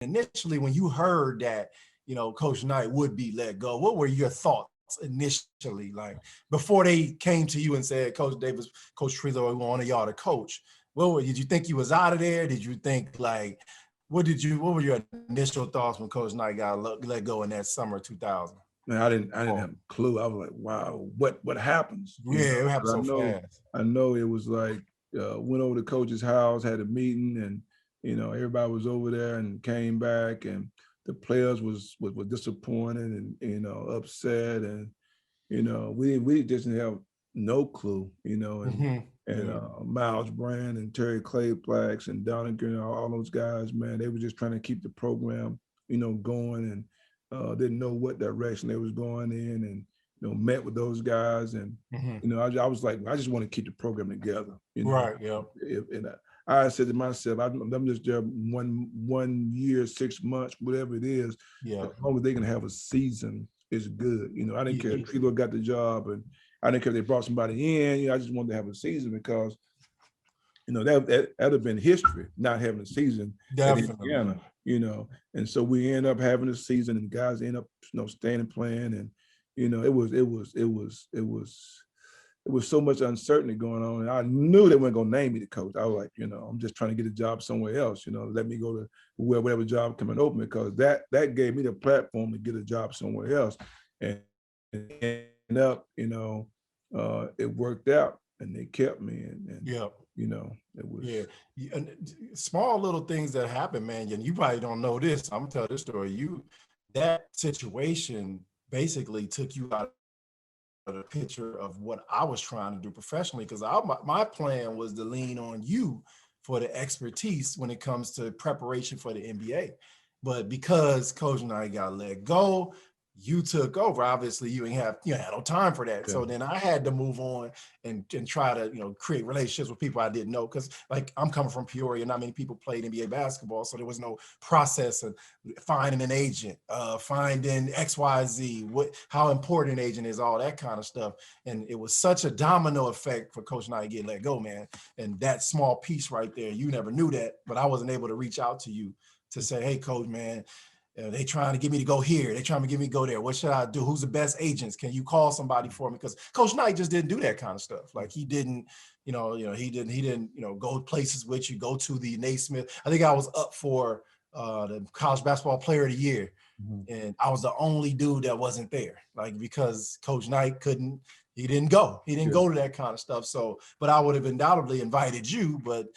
initially when you heard that, Coach Knight would be let go, what were your thoughts initially, like before they came to you and said, Coach Davis, Coach Trezo, we want y'all to coach? Did you think you was out of there? Did you think like, what were your initial thoughts when Coach Knight got let go in that summer 2000? Man, I didn't have a clue. I was like, wow, what happens? Yeah, it happened so fast. I know it was like went over to coach's house, had a meeting, and everybody was over there and came back, and the players was disappointed and upset, and we just didn't have no clue, Miles Brand and Terry Clayplax and Donegan, all those guys, man, they were just trying to keep the program, going, and didn't know what direction they was going in, and met with those guys, and I was like, I just want to keep the program together, Right. Yeah. And I said to myself, I'm just there 1 year, 6 months, whatever it is. Yeah. As long as they can have a season, it's good. I didn't care if Trilo got the job, and I didn't care if they brought somebody in. I just wanted to have a season because, that'd have been history, not having a season. Definitely. At Indiana, and so we end up having a season, and the guys end up, staying and playing, and it was so much uncertainty going on, and I knew they weren't gonna name me the coach. I was like, I'm just trying to get a job somewhere else. Let me go to whatever job coming open, because that gave me the platform to get a job somewhere else, and end up, it worked out, and they kept me, and yeah. It was small little things that happen, man. And you probably don't know this. I'm gonna tell this story. That situation basically took you out of the picture of what I was trying to do professionally, because my plan was to lean on you for the expertise when it comes to preparation for the NBA. But because Coach Knight got let go, you took over. Obviously, you had no time for that. Yeah. So then I had to move on and try to, create relationships with people I didn't know. Because like I'm coming from Peoria, not many people played NBA basketball. So there was no process of finding an agent, finding XYZ, how important an agent is, all that kind of stuff. And it was such a domino effect for Coach Knight getting let go, man. And that small piece right there, you never knew that, but I wasn't able to reach out to you to say, hey, Coach, man, they trying to get me to go here. They trying to get me to go there. What should I do? Who's the best agents? Can you call somebody for me? Because Coach Knight just didn't do that kind of stuff. Like he didn't, he didn't, go places with you, go to the Naismith. I think I was up for the College Basketball Player of the Year. Mm-hmm. And I was the only dude that wasn't there. Like, because Coach Knight he didn't go. He didn't go to that kind of stuff. So, but I would have undoubtedly invited you, but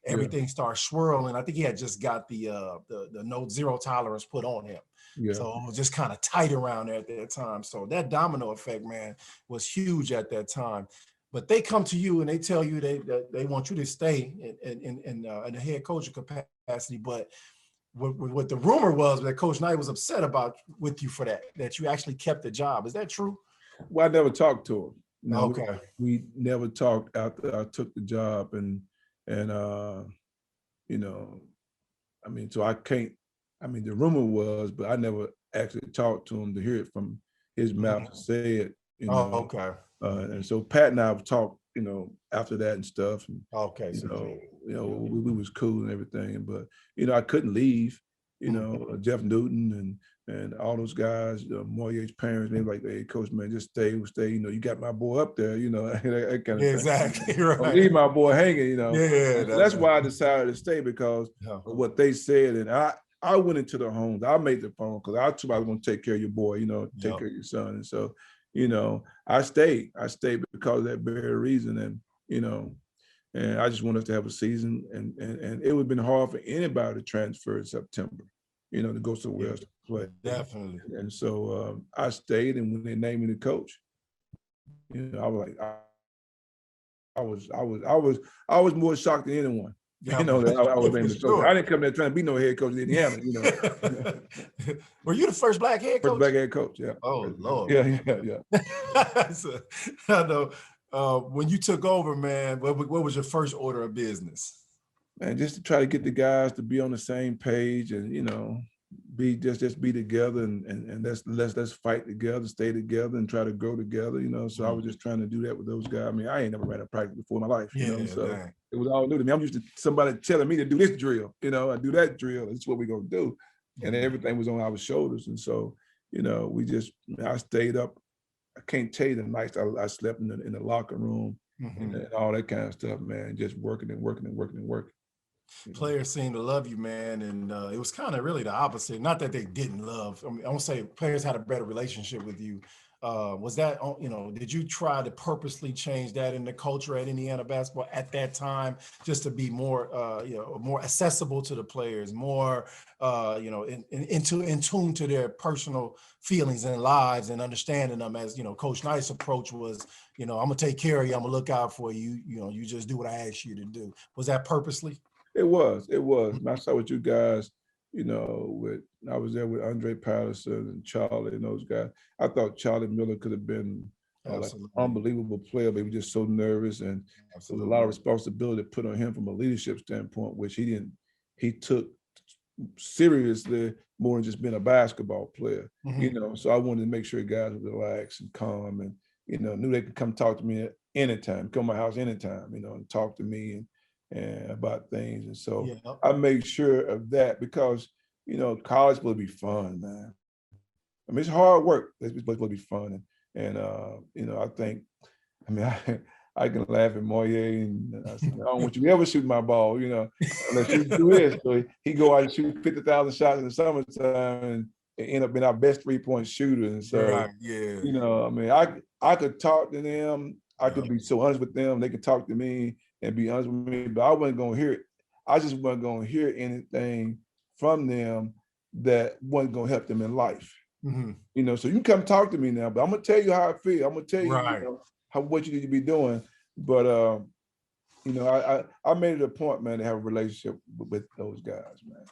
everything started swirling. I think he had just got the no zero tolerance put on him. Yeah. So it was just kind of tight around there at that time. So that domino effect, man, was huge at that time. But they come to you and they tell you they want you to stay in the head coaching capacity. But what the rumor was that Coach Knight was upset about with you for that you actually kept the job. Is that true? Well, I never talked to him. No, okay. We never talked after I took the job, and so I can't. The rumor was, but I never actually talked to him to hear it from his mouth to say it. Okay. And so Pat and I have talked, after that and stuff. And, okay. We was cool and everything, but I couldn't leave. Jeff Newton and all those guys, Moyer's parents, they were like, hey, Coach, man, just stay. You got my boy up there, that kind of thing. Exactly, right. Don't leave my boy hanging, Yeah. That's why I decided to stay, because of what they said. And I went into the homes. I made the phone because I was going to take care of your boy, take care of your son. And so, I stayed. I stayed because of that very reason. And I just wanted us to have a season, and it would have been hard for anybody to transfer in September, to go somewhere else to play. Definitely. And so I stayed, and when they named me the coach, I was like, I was more shocked than anyone. That I was named the coach. I didn't come there trying to be no head coach in Indiana. Were you the first black head coach? First black head coach, yeah. Oh Lord. Yeah. So, I know. When you took over, man, what was your first order of business? Man, just to try to get the guys to be on the same page, and be together, and let's fight together, stay together, and try to grow together. So I was just trying to do that with those guys. I ain't never ran a practice before in my life. So it was all new to me. I'm used to somebody telling me to do this drill. I do that drill. That's what we're gonna do. and everything was on our shoulders. And so, you know, I stayed up. I can't tell you the nights I slept in the locker room and all that kind of stuff, man, just working and working and working and working. Players seem to love you, man, and it was kind of really the opposite. Not that they didn't love. I mean, I won't say players had a better relationship with you. Was that, you know, did you try to purposely change that in the culture at Indiana basketball at that time, just to be more, you know, more accessible to the players, more, you know, in tune to their personal feelings and lives, and understanding them, as, you know, Coach Knight's approach was, you know, I'm gonna take care of you, I'm gonna look out for you, you know, you just do what I ask you to do. Was that purposely? It was. And I saw with you guys, you know, I was there with Andre Patterson and Charlie and those guys. I thought Charlie Miller could have been like an unbelievable player, but he was just so nervous, and there was a lot of responsibility put on him from a leadership standpoint, which he took seriously more than just being a basketball player, you know. So I wanted to make sure guys were relaxed and calm, and, you know, knew they could come talk to me at anytime, come to my house anytime, you know, and talk to me and about things. And so I made sure of that, because, you know, college will be fun, man. I mean, it's hard work. It's supposed to be fun. And you know, I mean, I can laugh at Moyer, and I said, I don't want you to ever shoot my ball, you know, unless you do this. So he go out and shoot 50,000 shots in the summertime and end up being our best 3-point shooter. And so, you know, I mean, I could talk to them. I could be so honest with them. They could talk to me and be honest with me, but I wasn't going to hear it. I just wasn't going to hear anything from them that wasn't going to help them in life. You know, so you can come talk to me now, but I'm going to tell you how I feel. I'm going to tell you, you know, what you need to be doing. But, you know, I made it a point, man, to have a relationship with those guys, man.